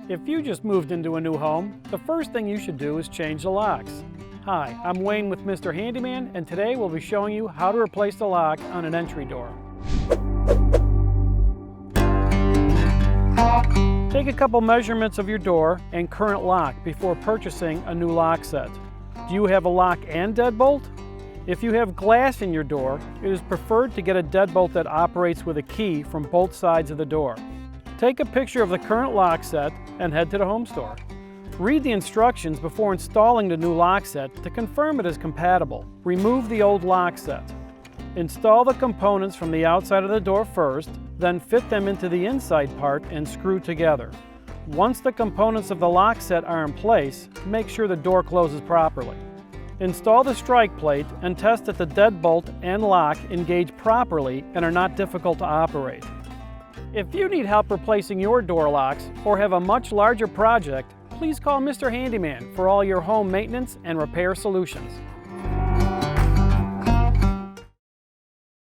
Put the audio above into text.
If you just moved into a new home, the first thing you should do is change the locks. Hi, I'm Wayne with Mr. Handyman, and today we'll be showing you how to replace the lock on an entry door. Take a couple measurements of your door and current lock before purchasing a new lock set. Do you have a lock and deadbolt? If you have glass in your door, it is preferred to get a deadbolt that operates with a key from both sides of the door. Take a picture of the current lock set and head to the home store. Read the instructions before installing the new lock set to confirm it is compatible. Remove the old lock set. Install the components from the outside of the door first, then fit them into the inside part and screw together. Once the components of the lock set are in place, make sure the door closes properly. Install the strike plate and test that the deadbolt and lock engage properly and are not difficult to operate. If you need help replacing your door locks or have a much larger project, please call Mr. Handyman for all your home maintenance and repair solutions.